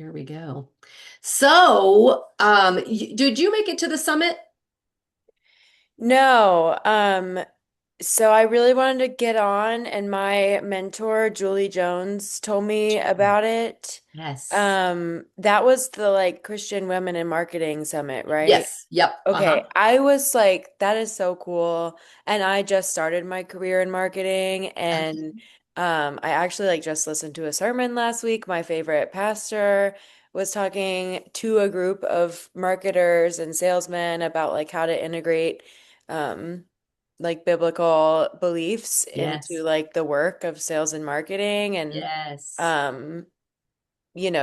There we go. So, did you make it to the summit? No, so I really wanted to get on, and my mentor, Julie Jones, told me about it. Yes. That was the like Christian Women in Marketing Summit, right? Yes. Yep. Okay, Uh-huh. I was like, that is so cool. And I just started my career in marketing, and Okay. I actually like just listened to a sermon last week. My favorite pastor was talking to a group of marketers and salesmen about like how to integrate um like biblical beliefs into Yes. like the work of sales and marketing and Yes. um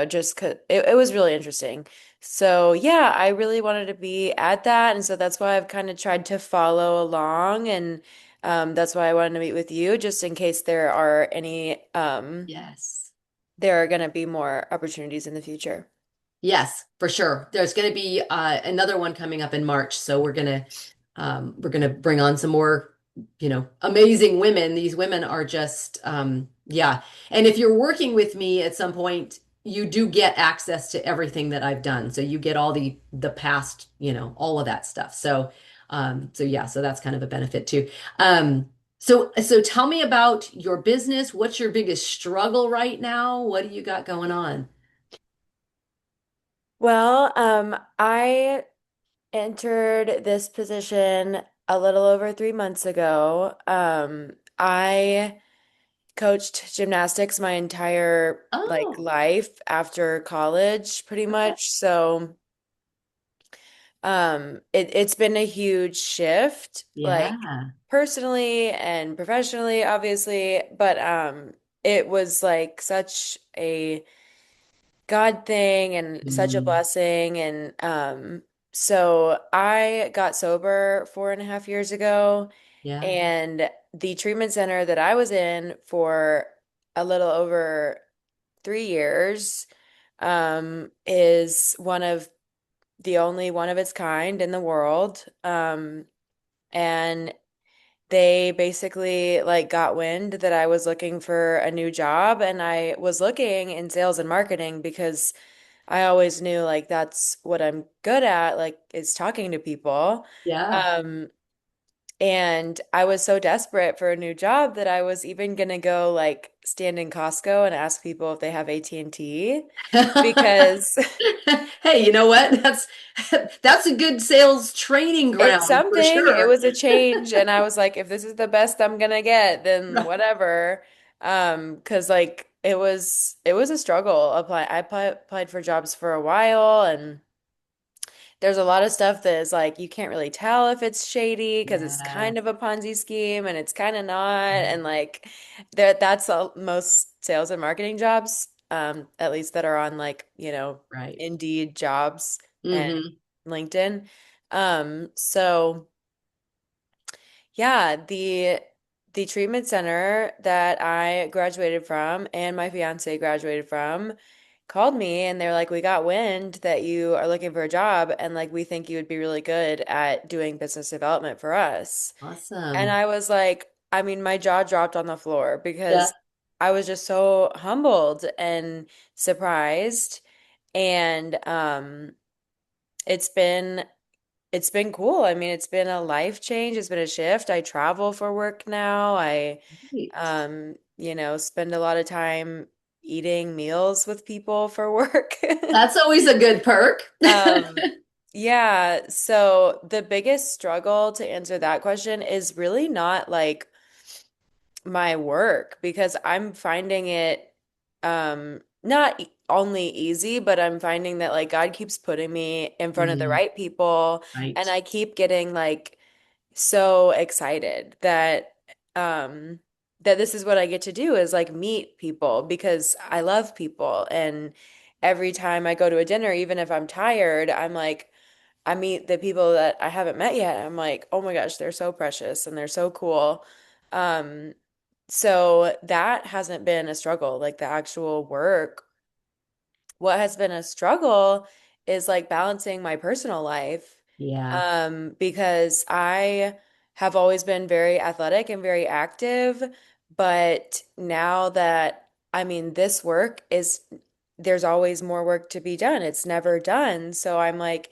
just 'cause it was really interesting. So yeah, I really wanted to be at that. And so that's why I've kind of tried to follow along. And that's why I wanted to meet with you, just in case Yes. there are going to be more opportunities in the future. Yes, for sure. There's going to be another one coming up in March, so we're gonna bring on some more, amazing women. These women are just yeah. And if you're working with me at some point, you do get access to everything that I've done. So you get all the past, all of that stuff. So yeah, so that's kind of a benefit too. So tell me about your business. What's your biggest struggle right now? What do you got going on? Well, I entered this position a little over 3 months ago. I coached gymnastics my entire like Oh, life after college, pretty okay. much. So it's been a huge shift, like Yeah. personally and professionally, obviously, but it was like such a God thing and such a Mm, blessing. And so I got sober 4.5 years ago, yeah. and the treatment center that I was in for a little over 3 years is one of the only one of its kind in the world. And they basically like got wind that I was looking for a new job, and I was looking in sales and marketing because I always knew like that's what I'm good at, like is talking to people. Yeah. Um, and I was so desperate for a new job that I was even gonna go like stand in Costco and ask people if they have AT&T because Hey, you know what? That's a good sales training it's ground for something. It sure. was a change, and I was like, if this is the best I'm gonna get, then Right. whatever. 'Cause like it was a struggle. Applied for jobs for a while, and there's a lot of stuff that is like you can't really tell if it's shady because it's Yeah. kind of a Ponzi scheme and it's kind of not. And like most sales and marketing jobs, at least that are on like, Right. Indeed jobs and Hmm. LinkedIn. So yeah, the treatment center that I graduated from and my fiance graduated from called me, and they're like, we got wind that you are looking for a job, and like we think you would be really good at doing business development for us. And Awesome. I was like, I mean, my jaw dropped on the floor Yeah. because I was just so humbled and surprised. And it's been it's been cool. I mean, it's been a life change. It's been a shift. I travel for work now. I, Great. spend a lot of time eating meals with people for work. That's always a good perk. Um, yeah. So the biggest struggle to answer that question is really not like my work because I'm finding it not only easy, but I'm finding that like God keeps putting me in front of the Mm, right people, and right. I keep getting like so excited um that this is what I get to do is like meet people because I love people. And every time I go to a dinner, even if I'm tired, I'm like I meet the people that I haven't met yet. I'm like, oh my gosh, they're so precious and they're so cool. Um, so that hasn't been a struggle, like the actual work. What has been a struggle is like balancing my personal life. Yeah. Because I have always been very athletic and very active, but now that I mean this work is there's always more work to be done. It's never done. So I'm like,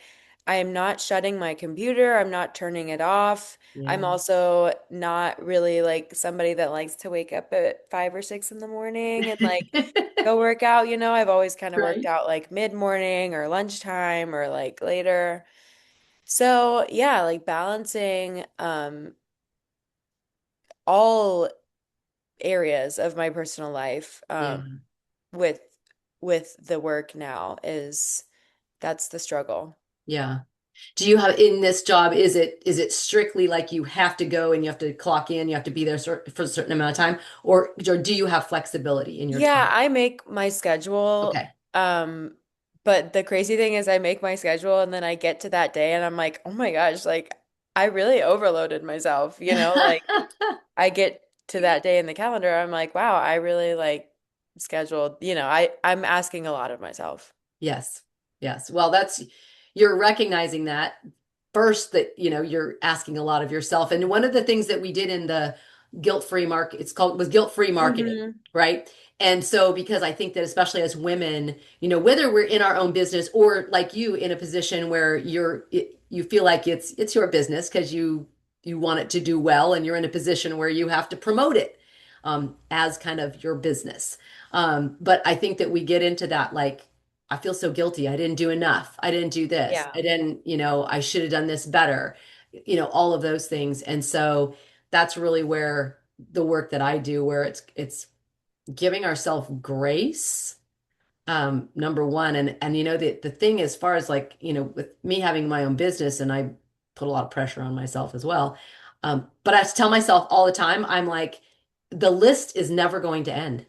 I am not shutting my computer. I'm not turning it off. I'm Yeah. also not really like somebody that likes to wake up at 5 or 6 in the morning and like go work out. I've always kind of worked Right. out like mid-morning or lunchtime or like later. So yeah, like balancing all areas of my personal life Yeah. with with the work now is that's the struggle. Yeah. Do you have in this job, is it strictly like you have to go and you have to clock in, you have to be there for a certain amount of time, or do you have flexibility in your Yeah, time? I make my schedule. Okay. Um, but the crazy thing is I make my schedule and then I get to that day and I'm like, oh my gosh, like I really overloaded myself, like I get to that day in the calendar, I'm like, wow, I really like scheduled, I'm asking a lot of myself. Yes. Yes. Well, you're recognizing that first that, you're asking a lot of yourself. And one of the things that we did in the guilt-free market, was guilt-free marketing, Hmm. right? And so because I think that especially as women, whether we're in our own business or like you in a position where you feel like it's your business because you want it to do well and you're in a position where you have to promote it as kind of your business. But I think that we get into that like I feel so guilty. I didn't do enough. I didn't do this. Yeah. I didn't, I should have done this better. All of those things. And so that's really where the work that I do, where it's giving ourselves grace, number one. And the thing as far as like, with me having my own business and I put a lot of pressure on myself as well. But I have to tell myself all the time, I'm like, the list is never going to end.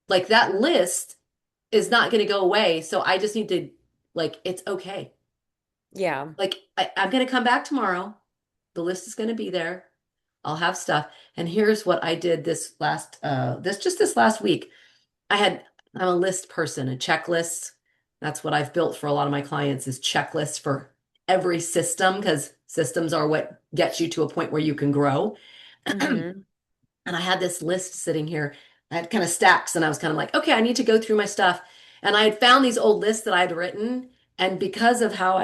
Like that list is not going to go away. So I just need to, like, it's okay. Yeah. Like, I'm going to come back tomorrow. The list is going to be there. I'll have stuff. And here's what I did this last week. I'm a list person, a checklist. That's what I've built for a lot of my clients is checklists for every system because systems are what gets you to a point where you can grow. Hmm. And I had this list sitting here. I had kind of stacks, and I was kind of like, okay, I need to go through my stuff. And I had found these old lists that I had written. And because of how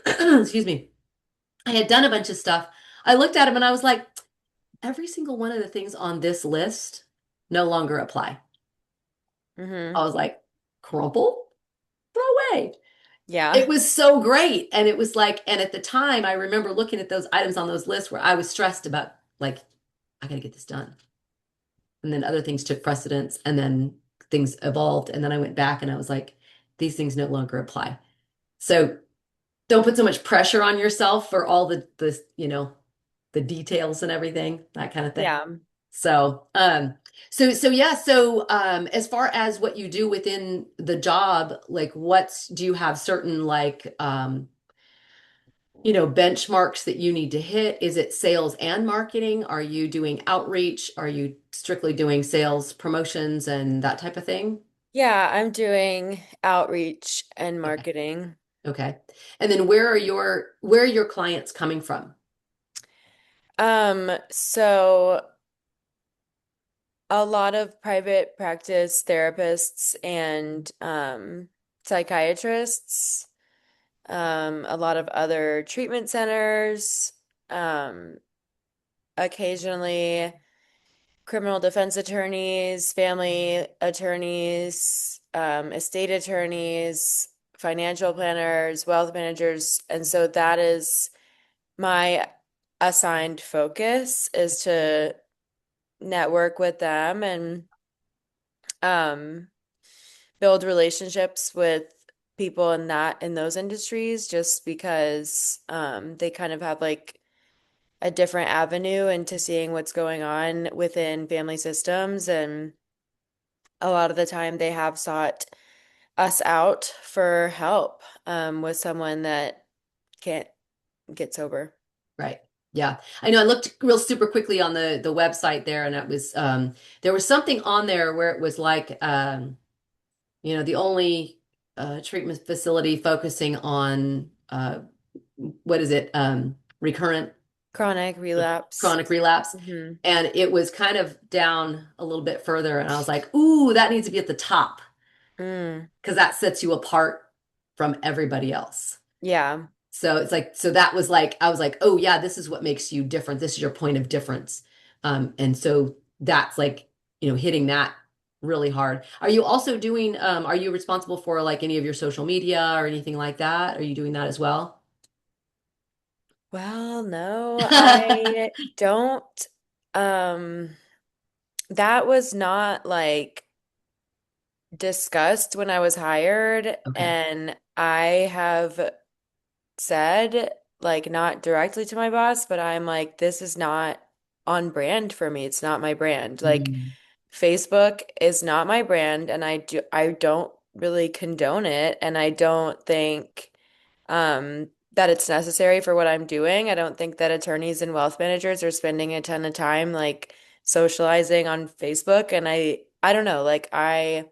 excuse me, I had done a bunch of stuff, I looked at them and I was like, every single one of the things on this list no longer apply. Hmm. I was like, crumple, throw away. Yeah. It was so great. And it was like, and at the time, I remember looking at those items on those lists where I was stressed about, like, I got to get this done. And then other things took precedence and then things evolved and then I went back and I was like these things no longer apply. So don't put so much pressure on yourself for all the details and everything, that kind of thing. Yeah. So yeah, so as far as what you do within the job, like do you have certain like benchmarks that you need to hit? Is it sales and marketing? Are you doing outreach? Are you strictly doing sales promotions and that type of thing? Yeah, I'm doing outreach and Okay. marketing. Okay. And then where are your clients coming from? So a lot of private practice therapists and psychiatrists, a lot of other treatment centers, um, occasionally criminal defense attorneys, family attorneys, estate attorneys, financial planners, wealth managers, and so that is my assigned focus is to network with them and um, build relationships with people in those industries just because they kind of have like a different avenue into seeing what's going on within family systems, and a lot of the time they have sought us out for help with someone that can't get sober. Right. Yeah. I know I looked real super quickly on the website there and it was there was something on there where it was like the only treatment facility focusing on what is it? Recurrent Chronic relapse. chronic relapse. Hmm. And it was kind of down a little bit further. And I was like, ooh, that needs to be at the top. Mm. because that sets you apart from everybody else. Yeah. So it's like, so that was like, I was like, oh yeah, this is what makes you different. This is your point of difference. And so that's like, hitting that really hard. Are you also doing, are you responsible for like any of your social media or anything like that? Are you doing that as well? Well, no, I don't. Um, that was not like discussed when I was hired, Okay. and I have said, like, not directly to my boss, but I'm like, this is not on brand for me. It's not my brand. Like, Mm. Facebook is not my brand, and I don't really condone it, and I don't think that it's necessary for what I'm doing. I don't think that attorneys and wealth managers are spending a ton of time like socializing on Facebook, and I don't know, like I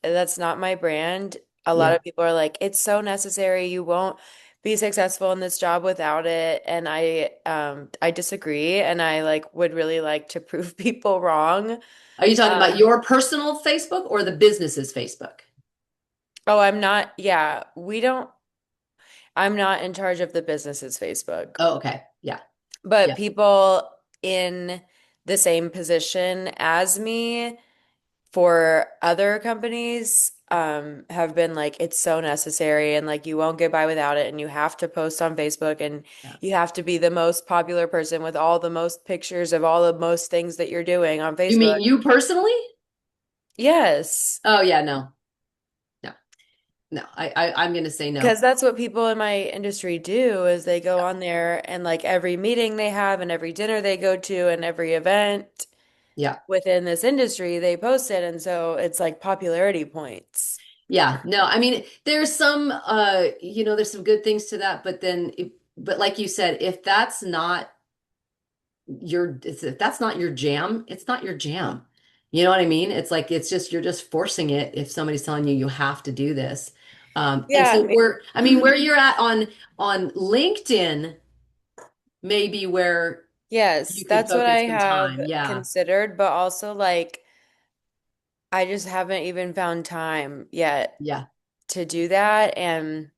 that's not my brand. A lot Yeah. of people are like, it's so necessary. You won't be successful in this job without it. And I disagree, and I like would really like to prove people wrong. Are you talking about Um, your personal Facebook or the business's Facebook? oh, I'm not, yeah, we don't, I'm not in charge of the business's Facebook. Oh, okay. Yeah. But Yeah. people in the same position as me for other companies have been like, it's so necessary and like you won't get by without it. And you have to post on Facebook and Yeah. you have to be the most popular person with all the most pictures of all the most things that you're doing on You Facebook. mean you personally? Yes. Oh yeah, no. No. No. I'm gonna say no. Because that's what people in my industry do is they go Yeah. on there and like every meeting they have and every dinner they go to and every event Yeah. within this industry, they post it. And so it's like popularity points. Yeah. No, I mean, there's some there's some good things to that, but but like you said, if that's not your jam, it's not your jam. You know what I mean? It's like it's just you're just forcing it if somebody's telling you you have to do this. And Yeah, so I mean, where you're at on LinkedIn, maybe where yes, you could that's what I focus some have time. Yeah. considered, but also like I just haven't even found time yet Yeah. to do that. And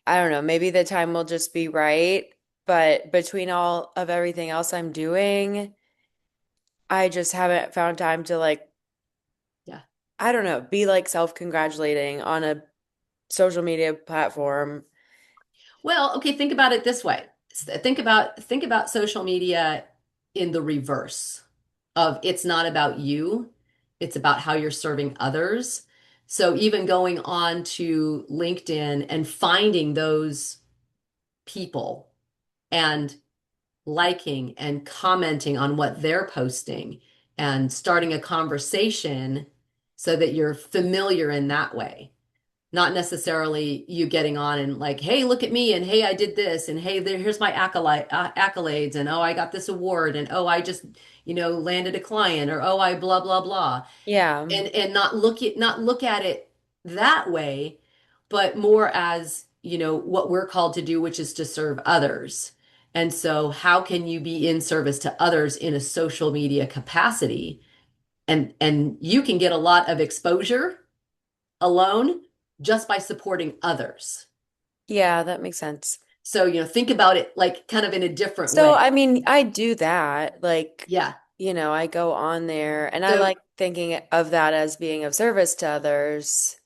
I don't know, maybe the time will just be right. But between all of everything else I'm doing, I just haven't found time to like, Yeah. I don't know, be like self-congratulating on a social media platform. Well, okay, think about it this way. Think about social media in the reverse of it's not about you, it's about how you're serving others. So even going on to LinkedIn and finding those people and liking and commenting on what they're posting and starting a conversation so that you're familiar in that way, not necessarily you getting on and like, hey, look at me, and hey, I did this, and hey, here's my accolades, and oh, I got this award, and oh, I just, landed a client, or oh, I blah blah blah, Yeah. and not look at it that way, but more as, what we're called to do, which is to serve others. And so, how can you be in service to others in a social media capacity? And you can get a lot of exposure alone just by supporting others. Yeah, that makes sense. So, think about it like kind of in a different So, way. I mean, I do that. Like, Yeah. I go on there and I So, like thinking of that as being of service to others.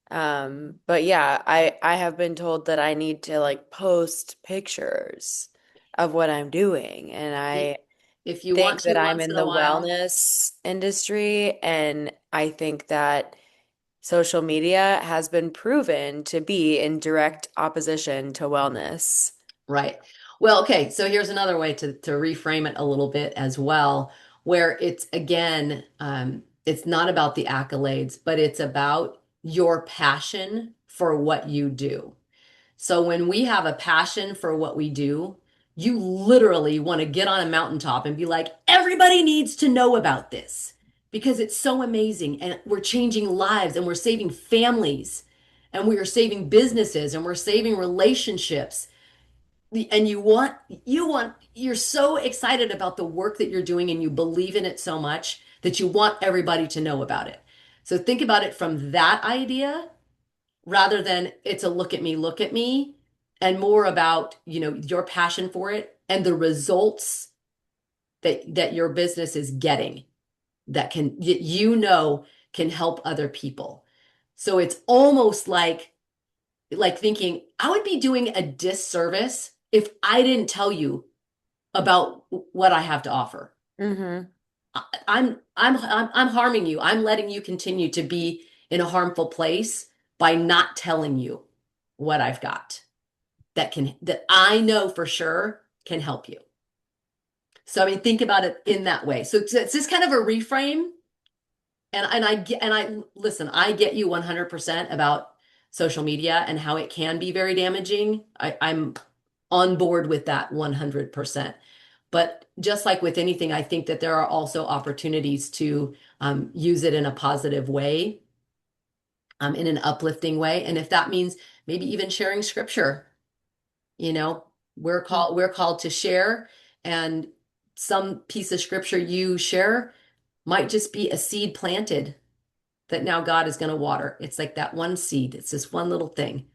But yeah, I have been told that I need to like post pictures of what I'm doing. And i- I if you want think to that I'm once in in a the while, wellness industry, and I think that social media has been proven to be in direct opposition to wellness. right. Well, okay. So here's another way to reframe it a little bit as well, where it's again, it's not about the accolades, but it's about your passion for what you do. So when we have a passion for what we do, you literally want to get on a mountaintop and be like, everybody needs to know about this because it's so amazing and we're changing lives and we're saving families and we are saving businesses and we're saving relationships. And you're so excited about the work that you're doing and you believe in it so much that you want everybody to know about it. So think about it from that idea rather than it's a look at me, and more about, your passion for it and the results that your business is getting that can help other people. So it's almost like thinking I would be doing a disservice if I didn't tell you about what I have to offer. Mm-hmm. I'm harming you. I'm letting you continue to be in a harmful place by not telling you what I've got that I know for sure can help you. So I mean, think about it in that way. So it's just kind of a reframe. And I listen, I get you 100% about social media and how it can be very damaging. I'm on board with that 100%. But just like with anything, I think that there are also opportunities to use it in a positive way, in an uplifting way. And if that means maybe even sharing scripture, you know, we're called to share, and some piece of scripture you share might just be a seed planted that now God is going to water. It's like that one seed. It's this one little thing.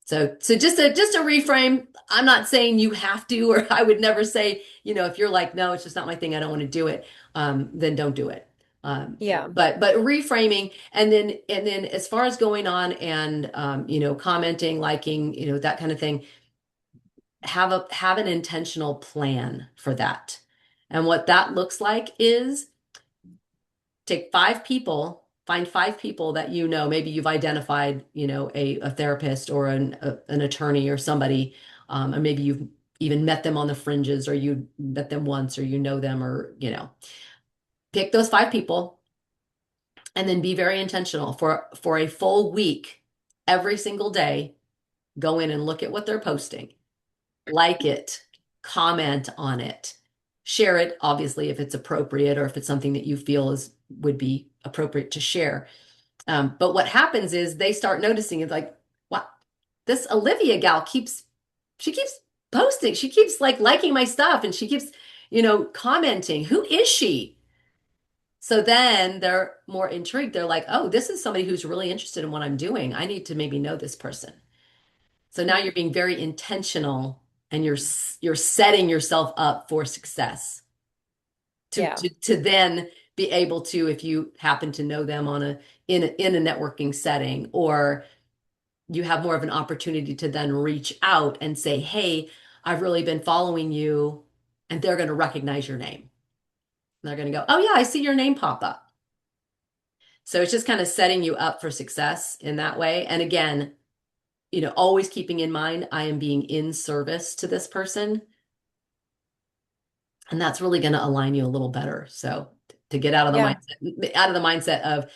So just a reframe. I'm not saying you have to, or I would never say, if you're like, no, it's just not my thing, I don't want to do it, then don't do it. Um, Yeah. but reframing, and then as far as going on and commenting, liking, that kind of thing, have an intentional plan for that. And what that looks like is take find 5 people that maybe you've identified, a therapist or an attorney or somebody, or maybe you've even met them on the fringes, or you met them once, or know them, or pick those 5 people and then be very intentional for a full week, every single day. Go in and look at what they're posting, like it, comment on it, share it, obviously, if it's appropriate or if it's something that you feel would be appropriate to share. But what happens is they start noticing it's like, what, this Olivia gal she keeps posting, she keeps like liking my stuff, and she keeps, commenting. Who is she? So then they're more intrigued. They're like, oh, this is somebody who's really interested in what I'm doing. I need to maybe know this person. So now you're being very intentional, and you're setting yourself up for success to Yeah. to to then be able to, if you happen to know them in a networking setting, or you have more of an opportunity to then reach out and say, hey, I've really been following you, and they're going to recognize your name. They're going to go, oh yeah, I see your name pop up. So it's just kind of setting you up for success in that way. And again, always keeping in mind, I am being in service to this person. And that's really going to align you a little better. So to get Yeah. out of the mindset of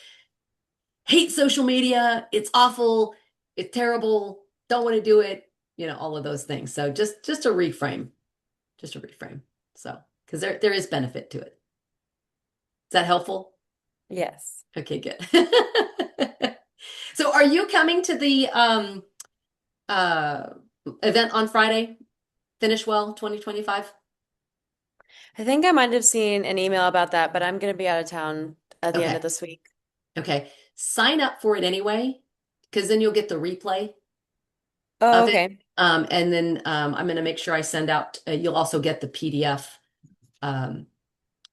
hate social media, it's awful, it's terrible, don't want to do it, all of those things. So just a reframe, just a reframe. So because there is benefit to it. Is that helpful? Yes. Okay, good. So are you coming to the uh event on Friday? Finish Well 2025? I think I might have seen an email about that, but I'm going to be out of town at the end of Okay. this week. Okay. Sign up for it anyway, because then you'll get the replay Oh, of it. okay. And then I'm going to make sure I send out, you'll also get the PDF um,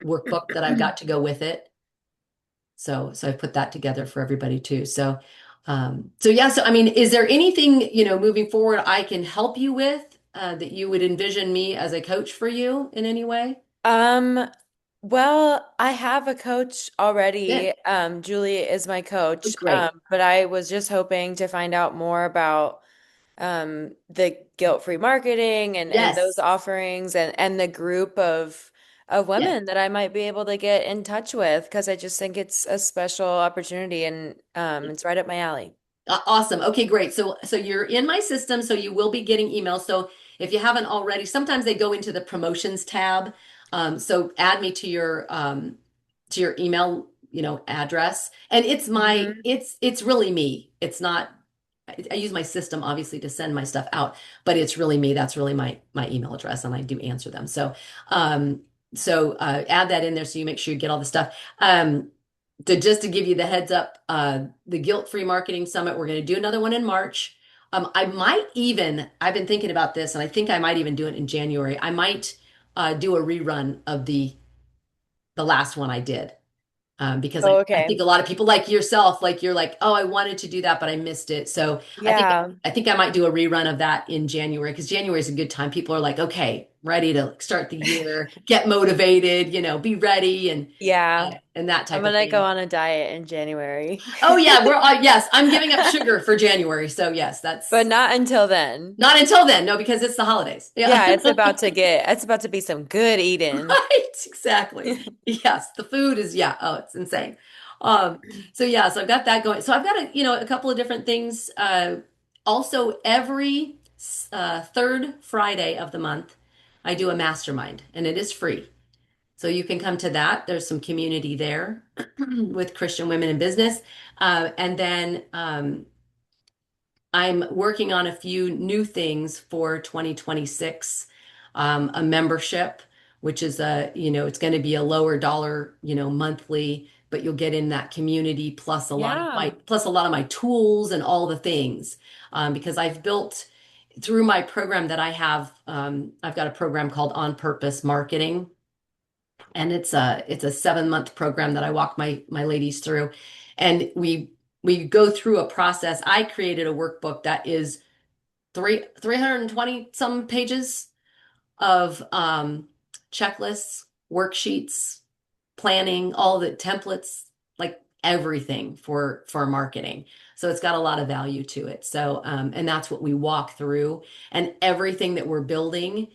workbook that I've got to go with it. So I put that together for everybody too. So yeah, so I mean, is there anything, moving forward I can help you with, that you would envision me as a coach for you in any way? Um, well, I have a coach already. Good. Julie is my Oh, coach. great. But I was just hoping to find out more about the guilt-free marketing and those Yes. offerings and the group of Yes. women that I might be able to get in touch with because I just think it's a special opportunity and it's right up my alley. Awesome. Okay, great. So you're in my system, so you will be getting emails. So if you haven't already, sometimes they go into the promotions tab. So add me to your email, address. And Hmm. it's really me. It's not, I use my system obviously to send my stuff out, but it's really me. That's really my email address, and I do answer them. So add that in there so you make sure you get all the stuff. just to give you the heads up, the Guilt-Free Marketing Summit, we're going to do another one in March. I've been thinking about this, and I think I might even do it in January. I might do a rerun of the last one I did. Because Oh, I think okay. a lot of people like yourself, like you're like, oh, I wanted to do that, but I missed it. So I think Yeah. I think I might do a rerun of that in January because January is a good time. People are like, okay, ready to start the year, get motivated, be ready Yeah. and that I'm type of gonna go thing. on a diet in January. Oh yeah, we're yes, I'm giving up sugar for January. So yes, But that's not until then. not until then. No, because it's the holidays. Yeah. Yeah, it's about to be some good eating. Right, exactly. Yes, the food is, yeah, oh, it's insane. Um, so yeah, so I've got that going. So I've got a couple of different things. Also every third Friday of the month, I do a mastermind and it is free. So you can come to that. There's some community there with Christian women in business. And then I'm working on a few new things for 2026. A membership, which is it's going to be a lower dollar, monthly, but you'll get in that community Yeah. plus a lot of my tools and all the things. Because I've built through my program that I have, I've got a program called On Purpose Marketing, and it's a 7 month program that I walk my ladies through, and we go through a process. I created a workbook that is 320 some pages of checklists, worksheets, planning, all the templates, like everything for marketing. So it's got a lot of value to it. So and that's what we walk through, and everything that we're building,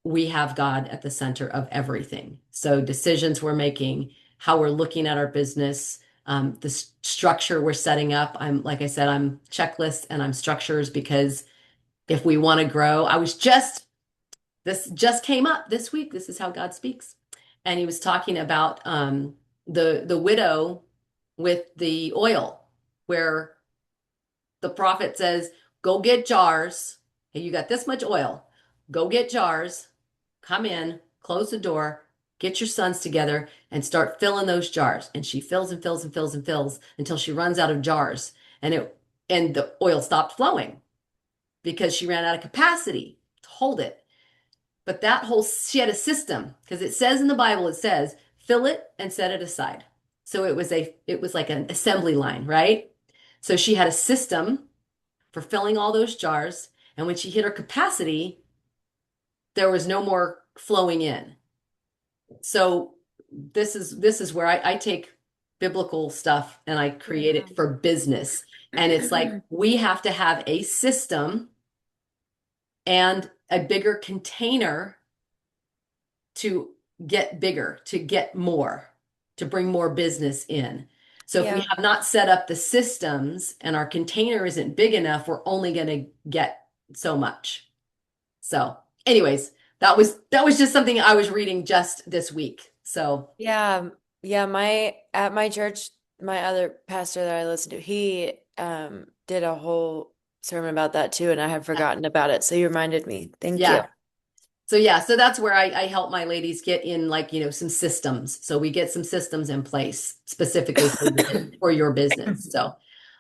we have God at the center of everything. So decisions we're making, how we're looking at our business, the structure we're setting up. Like I said, I'm checklists and I'm structures because if we want to grow, this just came up this week. This is how God speaks. And he was talking about the widow with the oil, where the prophet says, go get jars. Hey, you got this much oil. Go get jars, come in, close the door, get your sons together, and start filling those jars. And she fills and fills and fills and fills until she runs out of jars. And the oil stopped flowing because she ran out of capacity to hold it. But she had a system because it says in the Bible, it says, fill it and set it aside. So it was like an assembly line, right? So she had a system for filling all those jars. And when she hit her capacity, there was no more flowing in. So this is where I take biblical stuff and I create Yeah. it for business. And it's like we have to have a system and a bigger container to get bigger, to get more, to bring more business in. So if we Yeah. have not set up the systems and our container isn't big enough, we're only going to get so much. So, anyways, that was just something I was reading just this week. So, Yeah. Yeah, my at my church, my other pastor that I listen to, he did a whole sermon about that too, and I had yeah. forgotten about it. So you reminded me. Thank you. Yeah. So yeah, so that's where I help my ladies get in, like, some systems. So we get some systems in place specifically for your business. So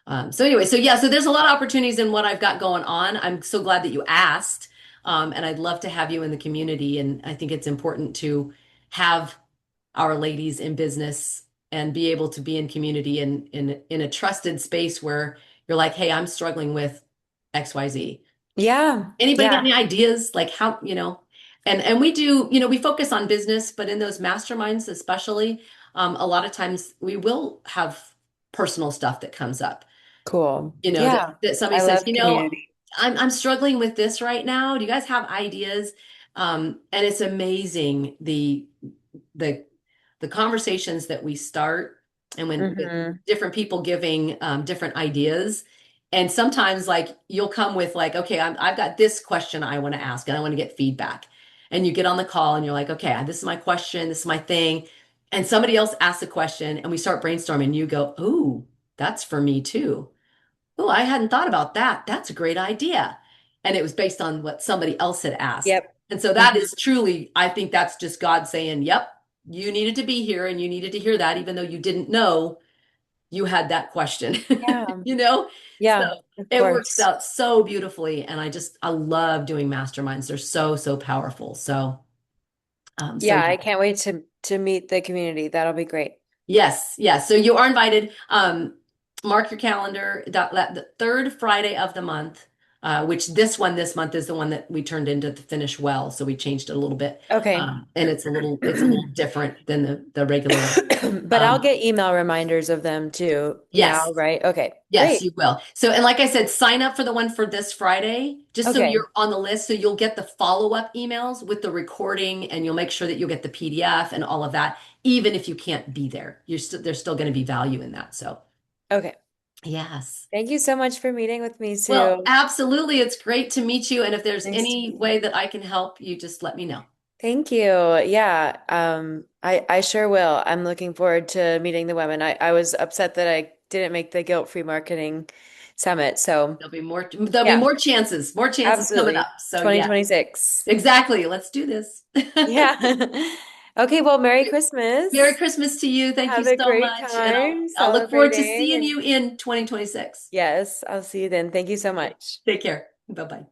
anyway, so yeah, so there's a lot of opportunities in what I've got going on. I'm so glad that you asked. And I'd love to have you in the community. And I think it's important to have our ladies in business and be able to be in community and in a trusted space where you're like, hey, I'm struggling with XYZ. Yeah. Anybody got Yeah. any ideas like how, and we do, we focus on business, but in those masterminds especially, a lot of times we will have personal stuff that comes up, Cool. that, Yeah. that somebody I says, love community. I'm struggling with this right now. Do you guys have ideas? And it's amazing the the conversations that we start, and when with Hmm. different people giving different ideas. And sometimes like you'll come with like, okay, I've got this question I want to ask and I want to get feedback. And you get on the call and you're like, okay, this is my question, this is my thing. And somebody else asks a question and we start brainstorming and you go, ooh, that's for me too. Oh, I hadn't thought about that. That's a great idea. And it was based on what somebody else had asked. Yep. And so that Hmm. is truly, I think that's just God saying, yep. you needed to be here and you needed to hear that, even though you didn't know you had that question, Yeah. you know? So Yeah, of it works course. out so beautifully. And I love doing masterminds. They're so, so powerful. So Yeah, yeah. I can't wait to meet the community. That'll be great. Yes, yes. So you are invited. Mark your calendar. The third Friday of the month, which this month is the one that we turned into the finish well. So we changed it a little bit, Okay. and it's a little different than the regular one. But I'll Um, get email reminders of them too now, yes, right? Okay, yes, great. you will. So, and like I said, sign up for the one for this Friday, just so Okay, you're on the list. So you'll get the follow-up emails with the recording, and you'll make sure that you'll get the PDF and all of that, even if you can't be there. There's still going to be value in that. So. okay. Yes. Thank you so much for meeting with me, Well, Sue. absolutely. It's great to meet you. And if there's Nice to any meet way you. that I can help you, just let me know. Thank you. Yeah, I sure will. I'm looking forward to meeting the women. I was upset that I didn't make the guilt-free marketing summit. So, There'll be yeah, more chances coming absolutely. up. So yeah, 2026. exactly. Let's do this. Yeah. Okay, well, Merry Merry Christmas. Christmas to you. Thank you Have a so great much. And time I'll look forward to celebrating. seeing And you in 2026. yes, I'll see you then. Thank you so Okay. much. Take care. Bye-bye.